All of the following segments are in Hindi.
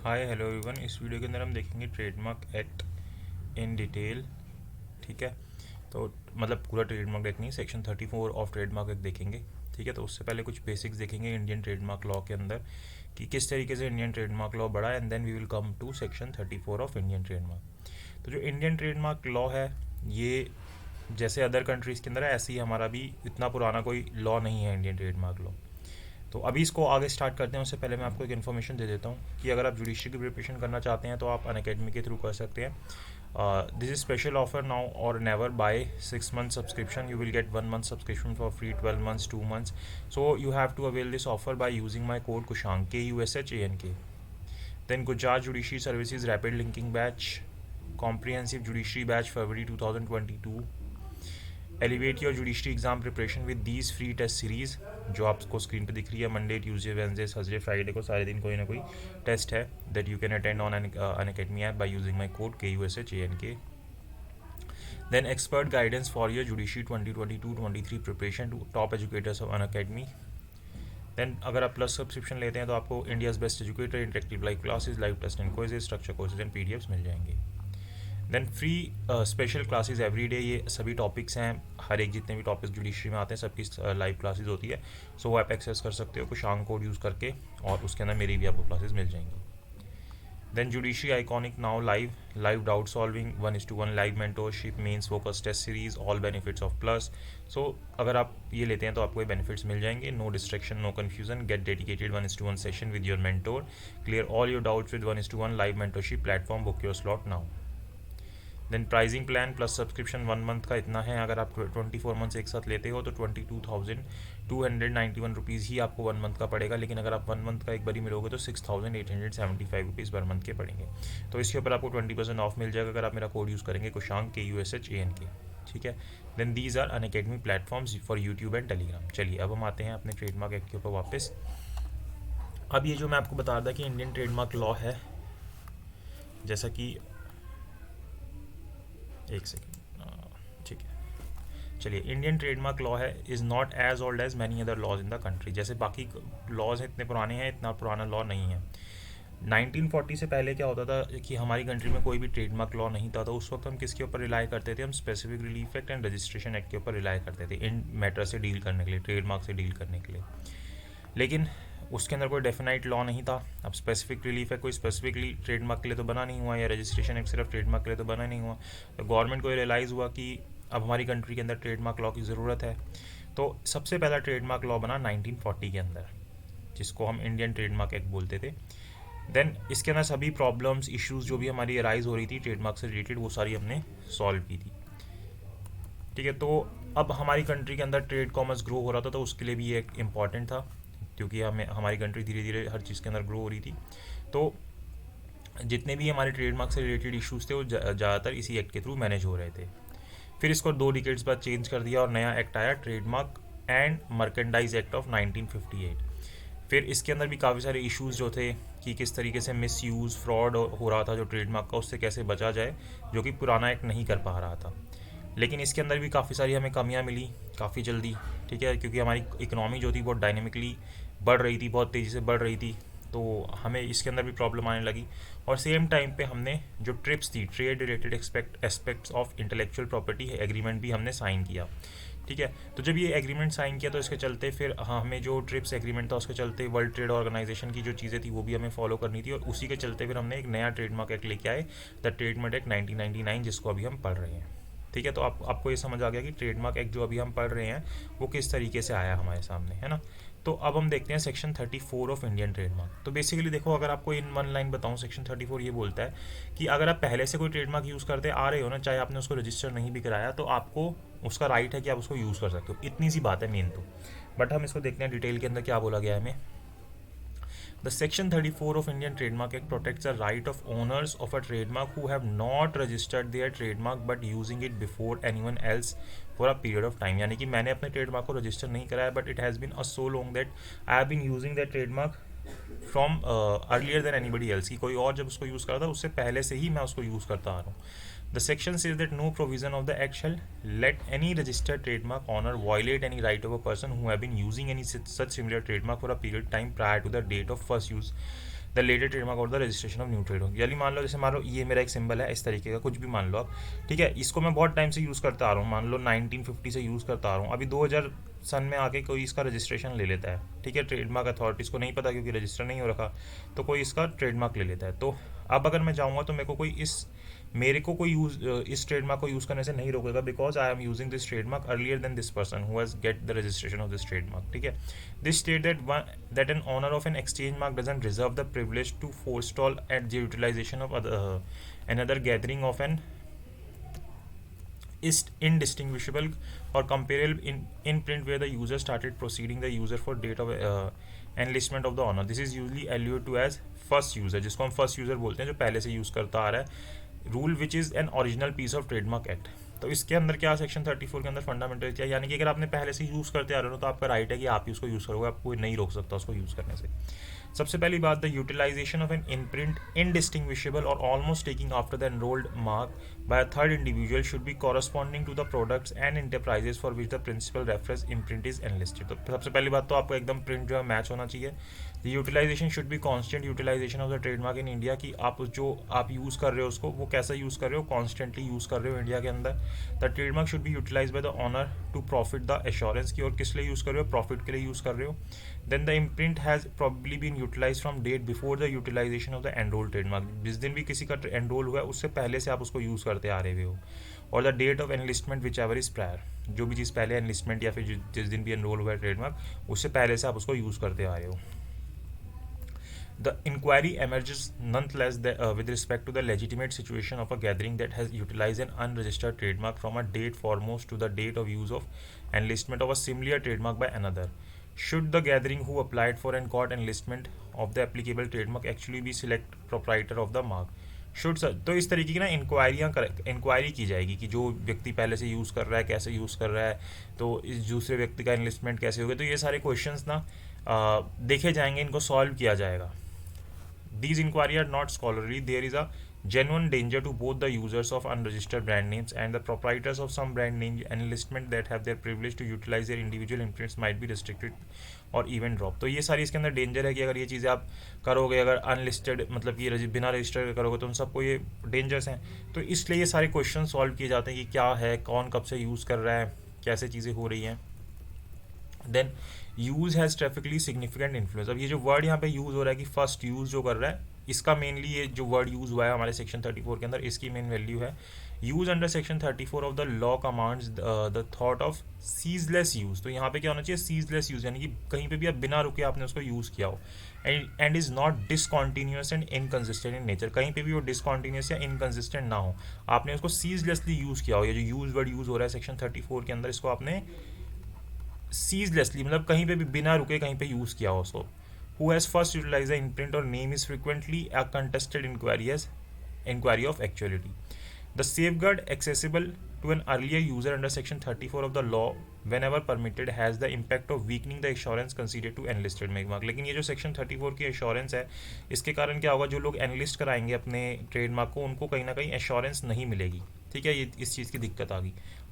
Hi hello everyone. इस वीडियो के अंदर हम देखेंगे ट्रेडमार्क एक्ट इन डिटेल। ठीक है, तो मतलब पूरा ट्रेडमार्क एक्ट नहीं, सेक्शन 34 ऑफ ट्रेडमार्क एक्ट देखेंगे। ठीक है, तो उससे पहले कुछ बेसिक्स देखेंगे इंडियन ट्रेडमार्क लॉ के अंदर कि किस तरीके से इंडियन ट्रेडमार्क लॉ बढ़ा, and then we will come to section 34 of Indian trademark. तो जो इंडियन ट्रेडमार्क लॉ है, ये जैसे अदर कंट्रीज़ के अंदर है, ऐसे ही हमारा भी इतना पुराना कोई लॉ नहीं है इंडियन ट्रेडमार्क लॉ। तो अभी इसको आगे स्टार्ट करते हैं, उससे पहले मैं आपको एक इन्फॉर्मेशन दे देता हूँ कि अगर आप जुडिशरी की प्रिपरेशन करना चाहते हैं तो आप अनअकैडमी के थ्रू कर सकते हैं। This is special offer now और never buy 6 month subscription, you will get 1 month subscription for free 12 months 2 months। So you have to avail this offer by using my code Kushank KUSHANK। Then Gujarat judiciary services rapid linking batch, comprehensive judiciary batch फरवरी 2022। Elevate your judiciary exam preparation with these free test series जो आपको स्क्रीन पे दिख रही है। Monday, Tuesday, Wednesday, Thursday, Friday को सारे दिन कोई ना कोई टेस्ट है that you can attend on Unacademy app by using my code KUSHANK। Then expert guidance for your judiciary 2022-23 preparation to top educators of Unacademy. Then अगर आप प्लस सब्सक्रिप्शन लेते हैं तो आपको India's best educator, interactive live classes, live test and quizzes, structure courses and PDFs मिल जाएंगे। Then free special classes every day, ये सभी टॉपिक्स हैं, हर एक जितने भी टॉपिक्स जुडिशरी में आते हैं सबकी लाइव क्लासेस होती है। सो वो आप एक्सेस कर सकते हो कुशांक कोड यूज़ करके, और उसके अंदर मेरी भी आपको क्लासेस मिल जाएंगी। Then judiciary iconic now live doubt solving 1:1 live mentorship, mains focus test series, all benefits of plus. सो अगर आप ये लेते हैं तो आपको ये बेनिफिट्स मिल जाएंगे। No distraction, no confusion, get dedicated 1:1 session with your mentor, clear all your doubts with 1:1 live mentorship platform, book your slot now. Then pricing plan plus subscription 1 month का इतना है। अगर आप 24 months एक साथ लेते हो तो 22,291 रुपीज़ ही आपको 1 month का पड़ेगा, लेकिन अगर आप 1 month का एक बारी मिलोगे तो 6,875 रुपीज़ पर मंथ के पड़ेंगे। तो इसके ऊपर आपको 20% ऑफ मिल जाएगा अगर आप मेरा कोड यूज़ करेंगे कुशांक KUSHANK। ठीक है, then these are Unacademy platforms for YouTube and Telegram. चलिए अब हम आते हैं अपने ट्रेडमार्क एक्ट के ऊपर वापस। अब ये जो मैं आपको बता रहा था कि इंडियन ट्रेडमार्क लॉ है, जैसा कि एक सेकेंड, ठीक है, चलिए, इंडियन ट्रेडमार्क लॉ है is not as old as many other laws in the country. जैसे बाकी लॉज हैं इतने पुराने हैं, इतना पुराना लॉ नहीं है। 1940 से पहले क्या होता था कि हमारी कंट्री में कोई भी ट्रेडमार्क लॉ नहीं था, तो उस वक्त हम किसके ऊपर रिलाई करते थे? हम specific relief act and registration act के ऊपर रिलाई करते थे इन मैटर से डील करने के लिए, ट्रेडमार्क से डील करने के लिए। लेकिन उसके अंदर कोई डेफिनाइट लॉ नहीं था। अब स्पेसिफिक रिलीफ है कोई स्पेसिफिकली ट्रेडमार्क के लिए तो बना नहीं हुआ, या रजिस्ट्रेशन एक्ट सिर्फ ट्रेडमार्क के लिए तो बना नहीं हुआ। तो गवर्नमेंट को ये रियलाइज़ हुआ कि अब हमारी कंट्री के अंदर ट्रेडमार्क लॉ की ज़रूरत है। तो सबसे पहला ट्रेडमार्क लॉ बना 1940 के अंदर, जिसको हम इंडियन ट्रेडमार्क एक्ट बोलते थे। देन इसके अंदर सभी प्रॉब्लम्स, इश्यूज जो भी हमारी अराइज हो रही थी ट्रेडमार्क से रिलेटेड, वो सारी हमने सॉल्व की थी। ठीक है, तो अब हमारी कंट्री के अंदर ट्रेड कॉमर्स ग्रो हो रहा था, तो उसके लिए भी ये एक इम्पॉर्टेंट था, क्योंकि हमारी कंट्री धीरे धीरे हर चीज़ के अंदर ग्रो हो रही थी। तो जितने भी हमारे ट्रेडमार्क से रिलेटेड इश्यूज थे वो ज़्यादातर इसी एक्ट के थ्रू मैनेज हो रहे थे। फिर इसको 2 डिकेड्स बाद चेंज कर दिया और नया एक्ट आया, trademark and merchandise act of 1958। फिर इसके अंदर भी काफ़ी सारे इश्यूज जो थे कि किस तरीके से मिस यूज़, फ्रॉड हो रहा था जो ट्रेडमार्क का, उससे कैसे बचा जाए, जो कि पुराना एक्ट नहीं कर पा रहा था। लेकिन इसके अंदर भी काफ़ी सारी हमें कमियां मिली काफ़ी जल्दी। ठीक है, क्योंकि हमारी इकोनॉमी जो थी बहुत डायनेमिकली बढ़ रही थी, बहुत तेज़ी से बढ़ रही थी, तो हमें इसके अंदर भी प्रॉब्लम आने लगी। और सेम टाइम पे हमने जो ट्रिप्स थी, trade related aspects of intellectual property agreement भी हमने साइन किया। ठीक है, तो जब ये एग्रीमेंट साइन किया तो इसके चलते फिर हमें जो ट्रिप्स एग्रीमेंट था उसके चलते वर्ल्ड ट्रेड ऑर्गेनाइजेशन की जो चीज़ें थी वो भी हमें फॉलो करनी थी, और उसी के चलते फिर हमने एक नया ट्रेडमार्क एक्ट लेके आए, द ट्रेडमार्क एक्ट 1999, जिसको अभी हम पढ़ रहे हैं। ठीक है, तो आपको ये समझ आ गया कि ट्रेडमार्क एक्ट जो अभी हम पढ़ रहे हैं वो किस तरीके से आया हमारे सामने, है ना। तो अब हम देखते हैं सेक्शन 34 ऑफ इंडियन ट्रेडमार्क। तो बेसिकली देखो, अगर आपको इन 1 लाइन बताऊं, सेक्शन 34 ये बोलता है कि अगर आप पहले से कोई ट्रेडमार्क यूज़ करते आ रहे हो ना, चाहे आपने उसको रजिस्टर नहीं भी कराया, तो आपको उसका राइट है कि आप उसको यूज़ कर सकते हो। इतनी सी बात है मेन तो। बट हम इसको देखते हैं डिटेल के अंदर क्या बोला गया है हमें। The Section 34 of Indian Trademark Act protects the right of owners of a trademark who have not registered their trademark but using it before anyone else for a period of time। यानी कि मैंने अपने ट्रेडमार्क को रजिस्टर नहीं कराया, but it has been a so long that I have been using that trademark from earlier than anybody else, कि कोई और जब उसको यूज़ करता है उससे पहले से ही मैं उसको यूज़ करता आ रहा हूँ। The section says that no provision of the act shall let any registered trademark owner violate any right of a person who have been using any such similar trademark for a period of time prior to the date of first use। The latter trademark और the registration of new trademark. यानी मान लो, जैसे मान लो ये मेरा एक सिंबल है इस तरीके का, कुछ भी मान लो आप, ठीक है, इसको मैं बहुत टाइम से यूज़ करता आ रहा हूँ, मान लो 1950 से यूज़ करता आ रहा हूँ, अभी 2000 सन में आके कोई इसका रजिस्ट्रेशन ले लेता है, ठीक है, ट्रेडमार्क अथॉरिटीज़ को नहीं पता क्योंकि रजिस्टर नहीं हो रखा, तो कोई इसका ट्रेडमार्क ले लेता है। तो अब अगर मैं जाऊँगा तो मेरे को कोई यूज़ इस ट्रेडमार्क को यूज़ करने से नहीं रोकेगा, because I am using this trademark earlier than this person who has get the registration of this trademark, ठीक है। This state that an owner of an exchange mark doesn't reserve the privilege to forestall at the utilization of another gathering of an is indistinguishable or comparable in print where the user started proceeding the user for date of enlistment of the honor. This is usually alluded to as first user, जिसको हम फर्स्ट यूज़र बोलते हैं, जो पहले से यूज़ करता आ रहा है, rule which is an original piece of trademark act. तो इसके अंदर क्या, सेक्शन 34 के अंदर फंडामेंटल क्या, यानी कि अगर आपने पहले से यूज़ करते आ रहे हो तो आपका राइट है कि आप ही उसको यूज़ करोगे, आपको कोई नहीं रोक सकता उसको यूज़ करने से। सबसे पहली बात, the utilization of an imprint indistinguishable और almost taking after the enrolled mark by a third individual should be corresponding to the products and enterprises for which the principal reference imprint is enlisted. तो सबसे पहली बात तो आपको एकदम प्रिंट जो है मैच होना चाहिए। The utilization should be constant utilization of the trademark in India, कि आप जो आप यूज़ कर रहे हो उसको वो कैसा यूज़ कर रहे हो, कॉन्स्टेंटली यूज़ कर रहे हो इंडिया के अंदर। The trademark should be utilize by the owner to profit the assurance की, और किस लिए यूज़ कर रहे हो, प्रॉफिट के लिए यूज़ कर रहे हो। Then the imprint has probably been utilize from date before the utilization of the enrol trademark, जिस दिन भी किसी का एनरोल हुआ है उससे पहले से आप उसको यूज़ करते आ रहे हो। और the date of enlistment whichever is prior, जो भी चीज़ पहले एनलिस्टमेंट या फिर जिस दिन भी एनरोल हुआ है ट्रेडमार्क, उससे पहले से आप उसको यूज़ करते आ रहे हो। The inquiry emerges nonetheless with respect to the legitimate situation of a gathering that has utilized an unregistered trademark from a date foremost to the date of use of enlistment of a similar trademark by another. Should the gathering who applied for and got enlistment of the applicable trademark actually be select proprietor of the mark? Should sir, तो इस तरीके की ना इंक्वायरी की जाएगी कि जो व्यक्ति पहले से यूज़ कर रहा है कैसे यूज़ कर रहा है, तो इस दूसरे व्यक्ति का एनलिस्टमेंट कैसे होगा, तो ये सारे क्वेश्चंस ना देखे जाएंगे, इनको सॉल्व किया जाएगा। These inquiry are not scholarly. There is a genuine danger to both the users of unregistered brand names and the proprietors of some brand name enlistment that have their privilege to utilize their individual imprints might be restricted or even dropped. तो ये सारी इसके अंदर डेंजर है कि अगर ये चीज़ें आप करोगे, अगर अनलिस्टेड मतलब कि बिना रजिस्टर करोगे तो उन सबको ये डेंजर्स हैं। तो इसलिए ये सारे क्वेश्चन सॉल्व किए जाते हैं कि क्या है, कौन कब से यूज़ कर रहा है, कैसे चीज़ें हो रही हैं। Then use has traffically significant influence. अब ये जो वर्ड यहाँ पे यूज़ हो रहा है कि फर्स्ट यूज़ जो कर रहा है, इसका मेनली ये जो वर्ड यूज़ हुआ है हमारे सेक्शन 34 के अंदर, इसकी मेन वैल्यू है use under section 34 of the law commands the thought of ceaseless use. तो यहाँ पे क्या होना चाहिए, सीजलेस यूज़, यानी कि कहीं पे भी आप बिना रुके आपने उसको यूज़ किया हो, and is not discontinuous and inconsistent in nature, कहीं पे भी वो डिसकॉन्टीन्यूस या इनकन्सिस्टेंट ना हो, आपने उसको सीजलेसली यूज़ किया हो। ये जो यूज़ वर्ड यूज़ हो रहा है सेक्शन 34 के अंदर, इसको आपने सीजलेसली मतलब कहीं पे भी बिना रुके कहीं पे यूज़ किया हो उसको। Who has first utilize the imprint और name is frequently a contested inquiry of actuality. The safeguard accessible to an earlier user under section 34 of the law whenever permitted has the impact of weakening the assurance consider to enlisted make mark. लेकिन ये जो सेक्शन 34 की एश्योरेंस है, इसके कारण क्या होगा, जो लोग एनलिस्ट कराएंगे अपने ट्रेडमार्क को, उनको कहीं ना कहीं एश्योरेंस नहीं मिलेगी, ठीक है, ये इस चीज़ की दिक्कत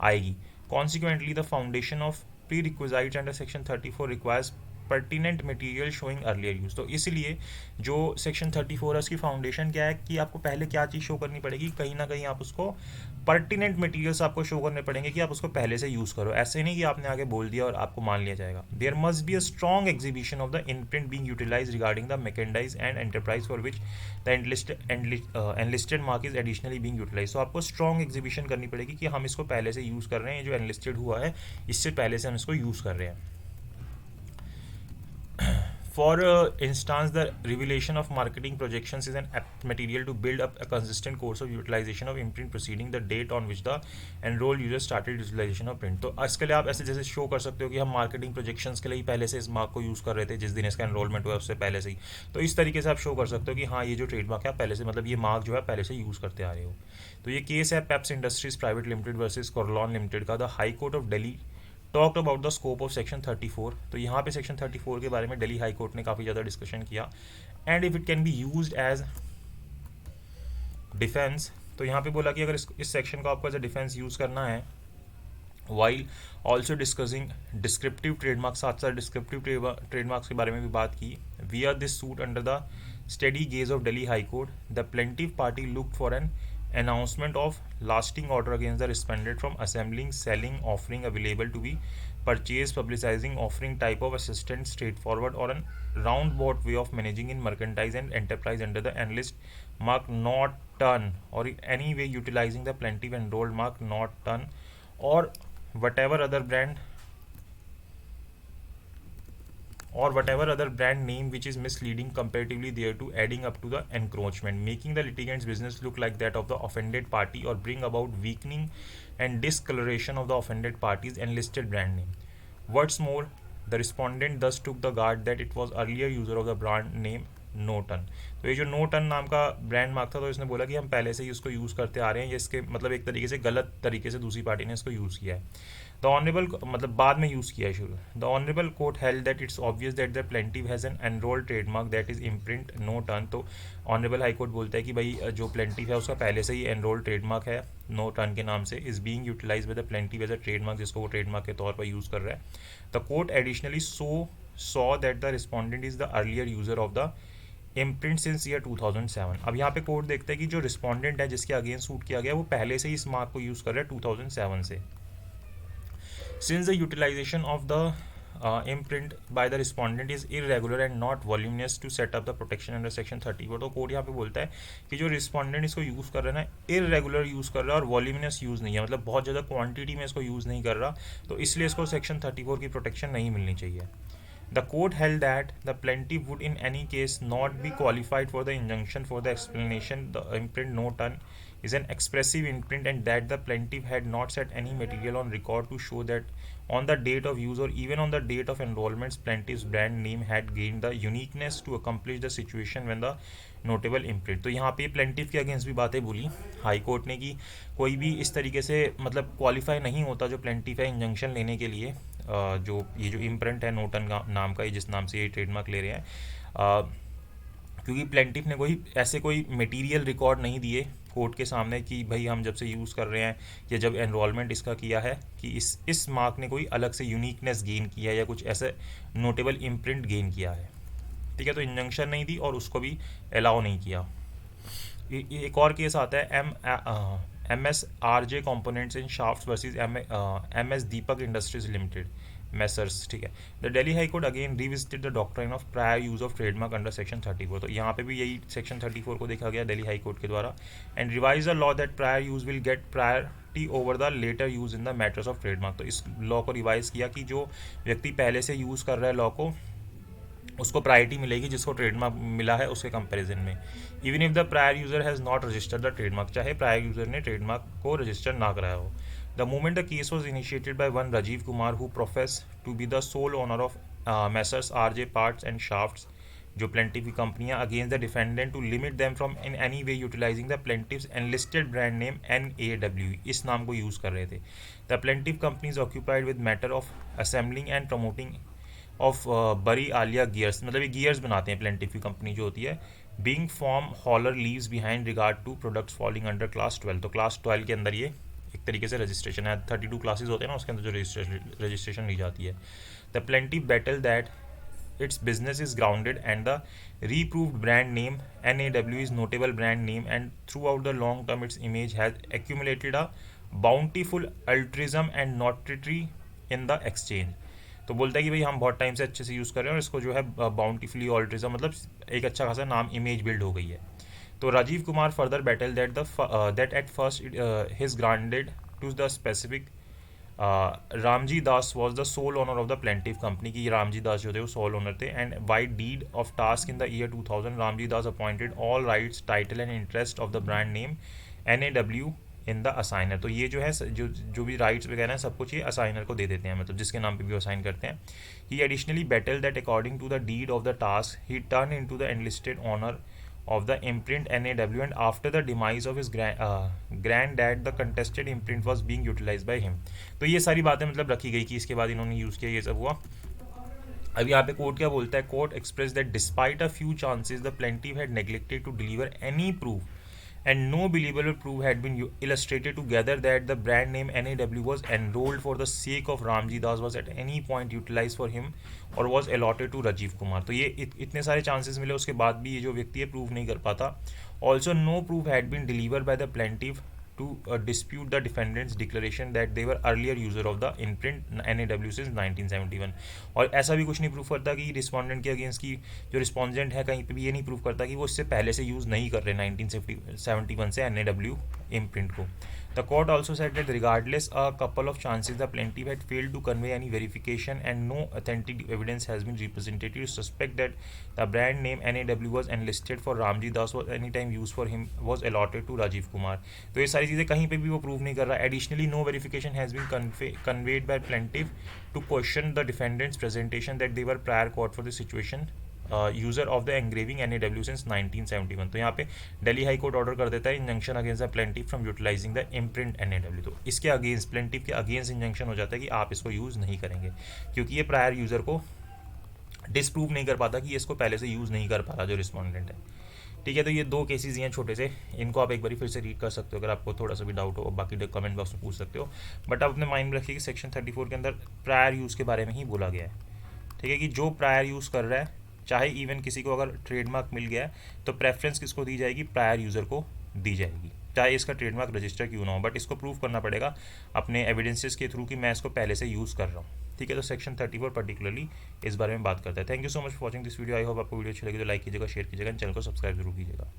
आएगी। Consequently the foundation of prerequisites under section 34 requires pertinent material showing earlier use। तो इसलिए जो सेक्शन 34 है उसकी फाउंडेशन क्या है कि आपको पहले क्या चीज़ शो करनी पड़ेगी, कहीं ना कहीं आप उसको पर्टिनेंट मटेरियल्स आपको शो करने पड़ेंगे कि आप उसको पहले से यूज़ करो, ऐसे नहीं कि आपने आगे बोल दिया और आपको मान लिया जाएगा। There must be a strong exhibition of the imprint being utilized regarding the merchandise and enterprise for which the enlisted mark is additionally being utilize. तो आपको स्ट्रॉन्ग एग्जीबिशन करनी पड़ेगी कि हम इसको पहले से यूज़ कर रहे हैं, जो एनलिस्टेड हुआ है इससे पहले से हम इसको यूज़ कर रहे हैं। For instance, the revelation of marketing projections is an apt material to build up a consistent course of utilization of imprint preceding the date on which the enrolled user started utilization of print। तो इसके लिए आप ऐसे जैसे शो कर सकते हो कि हम मार्केटिंग प्रोजेक्शंस के लिए ही पहले से इस मार्क को यूज़ कर रहे थे जिस दिन इसका एनरोलमेंट हुआ उससे पहले से ही। तो इस तरीके से आप शो कर सकते हो कि हाँ, ये जो ट्रेडमार्क है पहले से, मतलब ये मार्क जो है पहले से यूज़ करते आ रहे हो। तो ये केस है Peps industries private limited versus Corlon limited का। The high court of Delhi talked about the scope of section 34। तो यहाँ पे सेक्शन 34 के बारे में दिल्ली हाई कोर्ट ने काफ़ी ज़्यादा डिस्कशन किया। And if it can be used as defence, तो यहाँ पे बोला कि अगर इस सेक्शन को आपको एज अ डिफेंस यूज़ करना है, while also discussing descriptive trademark, साथ साथ डिस्क्रिप्टिव ट्रेडमार्क्स के बारे में भी बात की। We are this suit under the steady gaze of Delhi High Court, the plaintiff party looked for an announcement of lasting order against the respondent from assembling, selling, offering available to be purchased, publicizing, offering type of assistance, straightforward or an roundabout way of managing in mercantile and enterprise under the analyst mark not done, or in any way utilizing the plaintiff enrolled mark not done, or whatever other brand or whatever other brand name which is misleading comparatively thereto, adding up to the encroachment, making the litigant's business look like that of the offended party, or bring about weakening and discoloration of the offended party's enlisted brand name. What's more, the respondent thus took the guard that it was earlier user of the brand name no ton. तो ये जो नो टन नाम का ब्रांड मार्क था, तो इसने बोला कि हम पहले से ही उसको यूज़ करते आ रहे हैं, ये इसके मतलब एक तरीके से गलत तरीके से दूसरी पार्टी ने इसको यूज़ किया है। द ऑनरेबल मतलब बाद में यूज़ किया है शुरू। The honourable court held that it's obvious that the plaintiff has an enrolled trademark that is imprint no ton. तो ऑनरेबल हाई कोर्ट बोलता है कि भाई जो प्लेंटिव है उसका पहले से ही एनरोल्ड ट्रेडमार्क है नो टन के नाम से, is being utilize by the plaintiff as a trademark, जिसको वो ट्रेडमार्क के तौर पर यूज़ कर रहा है। The court additionally saw that the respondent is the earlier user of the imprint since year 2007। अब यहाँ पे कोर्ट देखता है कि जो रिस्पॉन्डेंट है जिसके अगेंस्ट सूट किया गया वो पहले से ही इस मार्क को यूज़ कर रहा है 2007 से। Since the utilization of the imprint by the respondent is irregular and not voluminous to set up the protection under section 34। तो कोर्ट यहाँ पे बोलता है कि जो रिस्पॉन्डेंट इसको यूज़ कर रहा है ना, इरेगुलर यूज़ कर रहा है और वॉल्यूमिनस यूज़ नहीं है, मतलब बहुत ज़्यादा क्वांटिटी में इसको यूज़ नहीं कर रहा, तो इसलिए इसको सेक्शन 34 की प्रोटेक्शन नहीं मिलनी चाहिए। The court held that the plaintiff would in any case not be qualified for the injunction for the explanation the imprint no ton is an expressive imprint, and that the plaintiff had not set any material on record to show that on the date of use or even on the date of enrollments plaintiff's brand name had gained the uniqueness to accomplish the situation when the notable imprint. तो यहाँ पे प्लेंटिफ के अगेंस्ट भी बातें बोली हाई कोर्ट ने कि कोई भी इस तरीके से मतलब क्वालिफाई नहीं होता जो प्लेंटिफ है इंजंक्शन लेने के लिए, जो ये जो इम्प्रिंट है नोटन का नाम का, ये जिस नाम से ये ट्रेडमार्क ले रहे हैं, क्योंकि प्लेंटिफ ने कोई मटेरियल रिकॉर्ड नहीं दिए कोर्ट के सामने कि भाई हम जब से यूज़ कर रहे हैं या जब एनरोलमेंट इसका किया है कि इस मार्क ने कोई अलग से यूनिकनेस गेन किया या कुछ ऐसे नोटेबल इम्प्रिंट गेन किया है, ठीक है। तो इंजंक्शन नहीं दी और उसको भी अलाउ नहीं किया। एक और केस आता है MSRJ components in shafts versus MS Deepak industries limited Messrs, ठीक है। The Delhi high court again revisited the doctrine of prior use of trademark under section 34। तो यहाँ पे भी यही सेक्शन 34 को देखा गया दिल्ली हाई कोर्ट के द्वारा, and revise the law that prior use will get priority over the latter use in the matters of trademark. तो इस लॉ को रिवाइज किया कि जो व्यक्ति पहले से यूज़ कर रहा है लॉ को उसको प्रायोरिटी मिलेगी जिसको ट्रेडमार्क मिला है उसके कंपैरिजन में, even if the prior user has not registered the trademark, चाहे प्रायर यूजर ने ट्रेडमार्क को रजिस्टर ना कराया हो। The moment the case was initiated by one Rajeev Kumar who profess to be the sole owner of messrs RJ parts and shafts, जो प्लेंटिफ की कंपनियां, against the defendant to limit them from in any way utilizing the plaintiff's enlisted brand name NAW, इस नाम को यूज़ कर रहे थे। The plaintiff companies occupied with matter of assembling and promoting of बरी आलिया गियर्स, मतलब ये गियर्स बनाते हैं प्लेंटिफ की कंपनी जो होती है, being form hauler leaves behind regard to products falling under class 12। तो क्लास 12 के अंदर ये एक तरीके से रजिस्ट्रेशन है, 32 क्लासेज होते हैं ना, उसके अंदर जो रजिस्ट्रेशन ली जाती है। The plaintiff battle that its business is grounded and the reproved brand name NAW is notable brand name, and throughout the long term its image has accumulated a bountiful altruism and notoriety in the exchange। तो बोलता है कि भाई हम बहुत टाइम से अच्छे से यूज़ कर रहे हैं और इसको जो है बाउंटीफुली ऑल्ट्रिज्म मतलब एक अच्छा खासा नाम इमेज बिल्ड हो गई है। तो Rajeev Kumar further battle that at first his granted to the specific Ramji Das was the sole owner of the plaintiff company की, रामजी दास जो थे वो सोल ओनर थे, and by deed of task in the year 2000 Ramji Das appointed all rights title and interest of the brand name NAW in the assigner. तो ये जो है जो भी राइट्स वगैरह हैं सब कुछ ये असाइनर को दे देते हैं, मतलब जिसके नाम पे भी असाइन करते हैं। He additionally battle that according to the deed of the task he turn in to the enlisted owner of the imprint NAW, and after the demise of his granddad the contested imprint was being utilized by him। तो ये सारी बातें मतलब रखी गई कि इसके बाद इन्होंने यूज़ किया, ये सब हुआ। अब यहाँ पे कोर्ट क्या बोलता है, court express that despite a few chances the plaintiff had neglected to deliver any proof and no believable proof had been illustrated to gather that the brand name NAW was enrolled for the sake of Ramji Das was at any point utilized for him or was allotted to Rajiv Kumar. तो ये इतने सारे चांसेस मिले उसके बाद भी ये जो व्यक्ति है प्रूव नहीं कर पाता. Also no proof had been delivered by the plaintiff to dispute the defendant's declaration that they were earlier user of the imprint NAW since 1971. और ऐसा भी कुछ नहीं प्रूफ करता कि रिस्पॉन्डेंट के अगेंस्ट की जो रिस्पॉन्डेंट है कहीं पे भी ये नहीं प्रूफ करता कि वो इससे पहले से यूज़ नहीं कर रहे 1971 से NAW imprint को. The court also said that regardless a couple of chances the plaintiff had failed to convey any verification and no authentic evidence has been represented to suspect that the brand name NAW was enlisted for Ramji Das was anytime used for him was allotted to Rajiv Kumar. तो ये सारी चीज़ें कहीं पे भी वो प्रूव नहीं कर रहा. Additionally, no verification has been conveyed by plaintiff to question the defendant's presentation that they were prior court for the situation user of the engraving NAW since 1971. तो यहाँ पे दिल्ली हाई कोर्ट ऑर्डर कर देता है injunction against the plaintiff from utilizing the imprint NAW. तो इसके अगेंस्ट प्लेंटिफ के अगेंस्ट इंजंक्शन हो जाता है कि आप इसको यूज़ नहीं करेंगे क्योंकि ये प्रायर यूज़र को डिसप्रूव नहीं कर पाता कि ये इसको पहले से यूज़ नहीं कर पा रहा जो रिस्पॉन्डेंट है. ठीक है, तो ये दो केसेस हैं छोटे से, इनको आप एक बार फिर से रीड कर सकते हो अगर आपको थोड़ा सा भी डाउट हो. बाकी कमेंट बॉक्स में पूछ सकते हो, बट आप अपने माइंड में रखिए कि सेक्शन 34 के अंदर प्रायर यूज़ के बारे में ही बोला गया है. ठीक है, कि जो प्रायर यूज़ कर रहा है, चाहे इवन किसी को अगर ट्रेडमार्क मिल गया है तो प्रेफरेंस किसको दी जाएगी, प्रायर यूज़र को दी जाएगी, चाहे इसका ट्रेडमार्क रजिस्टर क्यों ना हो. बट इसको प्रूव करना पड़ेगा अपने एविडेंसेस के थ्रू कि मैं इसको पहले से यूज़ कर रहा हूँ. ठीक है, तो सेक्शन 34 पर्टिकुलरली इस बारे में बात करता है. Thank you so much for watching this video. I hope आपको वीडियो अच्छी लगी तो लाइक कीजिएगा, शेयर कीजिएगा, चैनल को सब्सक्राइब जरूर कीजिएगा.